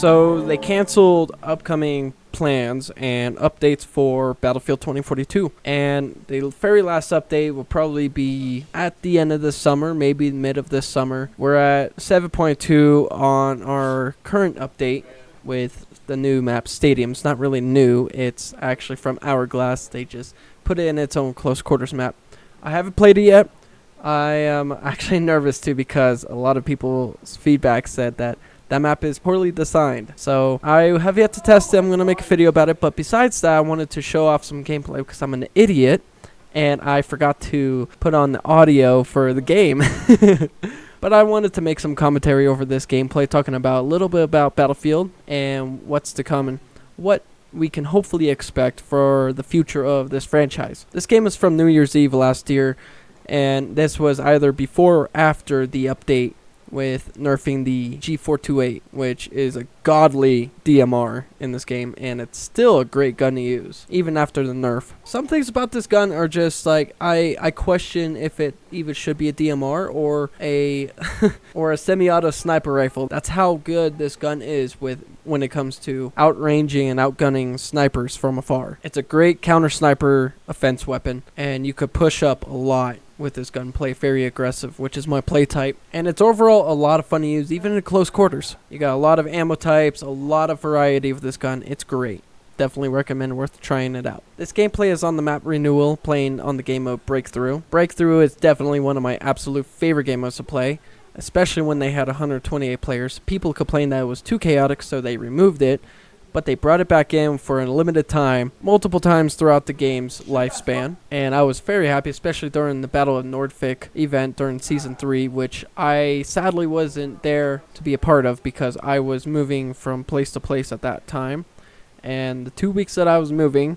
So they canceled upcoming plans and updates for Battlefield 2042. And the very last update will probably be at the end of this summer, maybe mid of this summer. We're at 7.2 on our current update with the new map Stadium. It's not really new. It's actually from Hourglass. They just put it in its own close quarters map. I haven't played it yet. I am actually nervous too because a lot of people's feedback said that map is poorly designed. So I have yet to test it. I'm going to make a video about it. But besides that, I wanted to show off some gameplay because I'm an idiot and I forgot to put on the audio for the game. But I wanted to make some commentary over this gameplay, talking about a little bit about Battlefield and what's to come and what we can hopefully expect for the future of this franchise. This game is from New Year's Eve last year, and this was either before or after the update with nerfing the G428, which is a godly DMR in this game, and it's still a great gun to use, even after the nerf. Some things about this gun are just like, I question if it even should be a DMR or a or a semi-auto sniper rifle. That's how good this gun is when it comes to outranging and outgunning snipers from afar. It's a great counter sniper offense weapon, and you could push up a lot with this gun, play very aggressive, which is my play type, and it's overall a lot of fun to use even in close quarters. You got a lot of ammo types, a lot of variety with this gun. It's great. Definitely recommend, worth trying it out. This gameplay is on the map Renewal, playing on the game mode Breakthrough. Breakthrough is definitely one of my absolute favorite game modes to play, especially when they had 128 players. People complained that it was too chaotic, so they removed it, but they brought it back in for a limited time, multiple times throughout the game's lifespan. And I was very happy, especially during the Battle of Nordvik event during Season 3, which I sadly wasn't there to be a part of because I was moving from place to place at that time. And the 2 weeks that I was moving,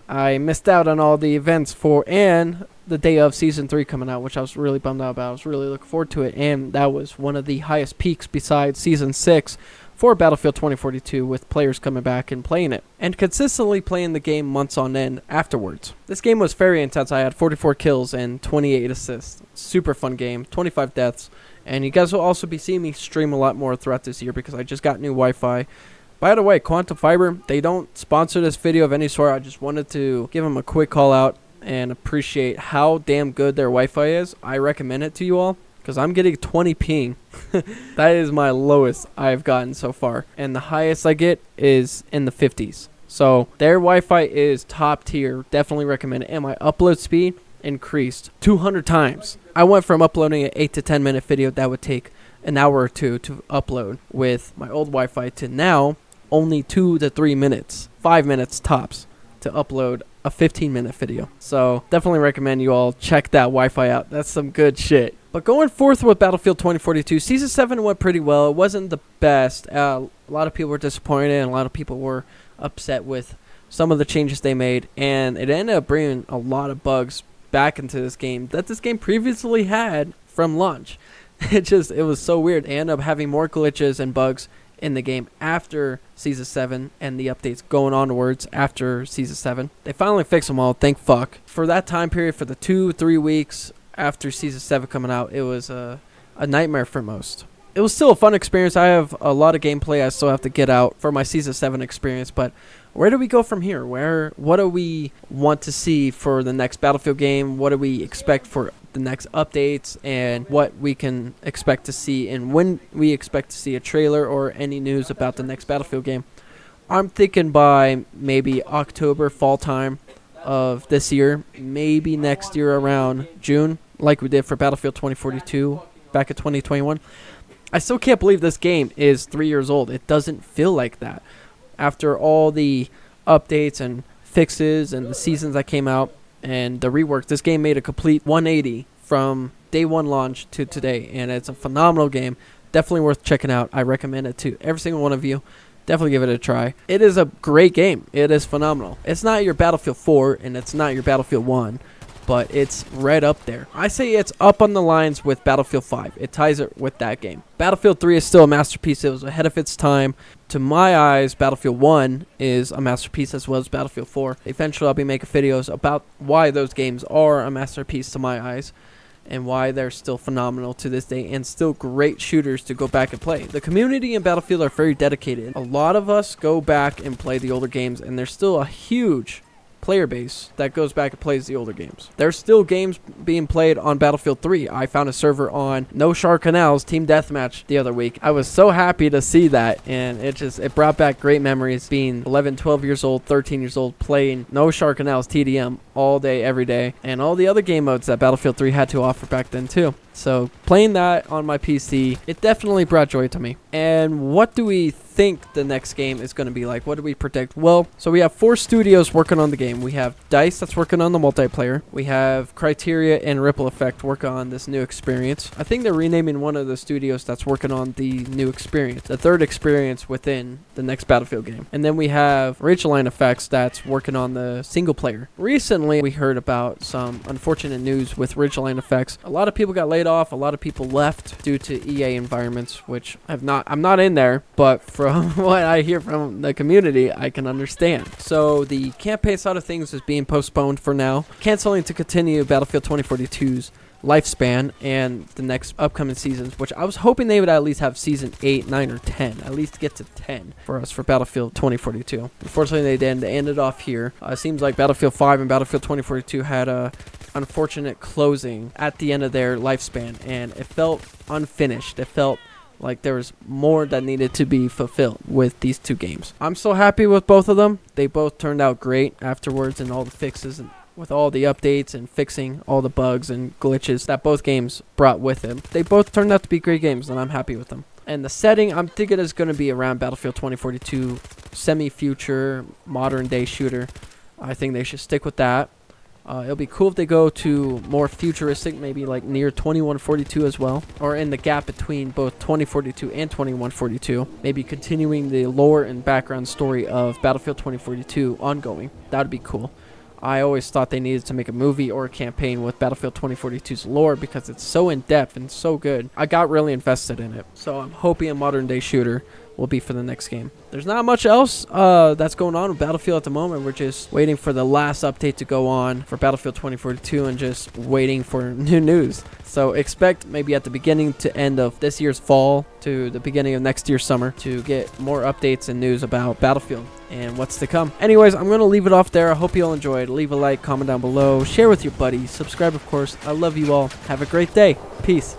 I missed out on all the events and the day of Season 3 coming out, which I was really bummed out about. I was really looking forward to it, and that was one of the highest peaks besides Season 6 for Battlefield 2042, with players coming back and playing it, and consistently playing the game months on end afterwards. This game was very intense. I had 44 kills and 28 assists. Super fun game, 25 deaths, and you guys will also be seeing me stream a lot more throughout this year because I just got new Wi-Fi. By the way, Quantum Fiber, they don't sponsor this video of any sort. I just wanted to give them a quick call out and appreciate how damn good their Wi-Fi is. I recommend it to you all because I'm getting 20 ping. That is my lowest I've gotten so far, and the highest I get is in the 50s. So their Wi-Fi is top tier. Definitely recommend it. And my upload speed increased 200 times. I went from uploading an 8 to 10 minute video that would take an hour or two to upload with my old Wi-Fi to now only 2 to 3 minutes, 5 minutes tops to upload a 15-minute video. So definitely recommend you all check that Wi-Fi out. That's some good shit. But going forth with Battlefield 2042, Season 7 went pretty well. It wasn't the best. A lot of people were disappointed, and a lot of people were upset with some of the changes they made. And it ended up bringing a lot of bugs back into this game that this game previously had from launch. It was so weird. They ended up having more glitches and bugs in the game after Season 7 and the updates going onwards after Season 7. They finally fixed them all, thank fuck. For that time period, for the 2-3 weeks after Season 7 coming out, it was a nightmare for most. It was still a fun experience. I have a lot of gameplay I still have to get out for my Season 7 experience, but where do we go from here? What do we want to see for the next Battlefield game? What do we expect for the next updates, and what we can expect to see, and when we expect to see a trailer or any news about the next Battlefield game? I'm thinking by maybe October, fall time of this year, maybe next year around June, like we did for Battlefield 2042 back in 2021. I still can't believe this game is 3 years old. It doesn't feel like that. After all the updates and fixes and the seasons that came out and the rework, this game made a complete 180 from day one launch to today, and it's a phenomenal game. Definitely worth checking out. I recommend it to every single one of you. Definitely give it a try. It is a great game. It is phenomenal. It's not your Battlefield 4 and it's not your Battlefield 1, but it's right up there. I say it's up on the lines with Battlefield 5. It ties it with that game. Battlefield 3 is still a masterpiece. It was ahead of its time. To my eyes, Battlefield 1 is a masterpiece as well as Battlefield 4. Eventually, I'll be making videos about why those games are a masterpiece to my eyes. and why they're still phenomenal to this day and still great shooters to go back and play. The community in Battlefield are very dedicated. A lot of us go back and play the older games, and there's still a huge player base that goes back and plays the older games. There's still games being played on Battlefield 3. I found a server on No Char Canals Team Deathmatch the other week. I was so happy to see that, and it brought back great memories being 11, 12 years old, 13 years old, playing No Char Canals TDM all day, every day, and all the other game modes that Battlefield 3 had to offer back then too. So playing that on my PC, it definitely brought joy to me. And what do we think the next game is going to be like? What do we predict? Well, so we have 4 studios working on the game. We have DICE that's working on the multiplayer. We have Criteria and Ripple Effect working on this new experience. I think they're renaming one of the studios that's working on the new experience, the third experience within the next Battlefield game. And then we have Ridgeline Effects that's working on the single player. Recently, we heard about some unfortunate news with Ridgeline Effects. A lot of people got laid off. A lot of people left due to EA environments, which I'm not in there, but from what I hear from the community, I can understand. So the campaign side of things is being postponed for now, canceling to continue Battlefield 2042's lifespan and the next upcoming seasons, which I was hoping they would at least have season 8, 9, or 10, at least get to 10 for us for Battlefield 2042. Unfortunately, they didn't. They ended off here. It seems like Battlefield 5 and Battlefield 2042 had a unfortunate closing at the end of their lifespan, and it felt unfinished. It felt like there was more that needed to be fulfilled with these 2 games. I'm so happy with both of them. They both turned out great afterwards, and all the fixes and with all the updates and fixing all the bugs and glitches that both games brought with them. They both turned out to be great games, and I'm happy with them. And the setting, I'm thinking, is going to be around Battlefield 2042, semi-future, modern-day shooter. I think they should stick with that. It'll be cool if they go to more futuristic, maybe like near 2142 as well, or in the gap between both 2042 and 2142, maybe continuing the lore and background story of Battlefield 2042 ongoing. That would be cool. I always thought they needed to make a movie or a campaign with Battlefield 2042's lore because it's so in-depth and so good. I got really invested in it. So I'm hoping a modern-day shooter will be for the next game. There's not much else that's going on with Battlefield at the moment. We're just waiting for the last update to go on for Battlefield 2042 and just waiting for new news. So expect maybe at the beginning to end of this year's fall to the beginning of next year's summer to get more updates and news about Battlefield and what's to come. Anyways, I'm going to leave it off there. I hope you all enjoyed. Leave a like, comment down below, share with your buddies, subscribe of course. I love you all. Have a great day. Peace.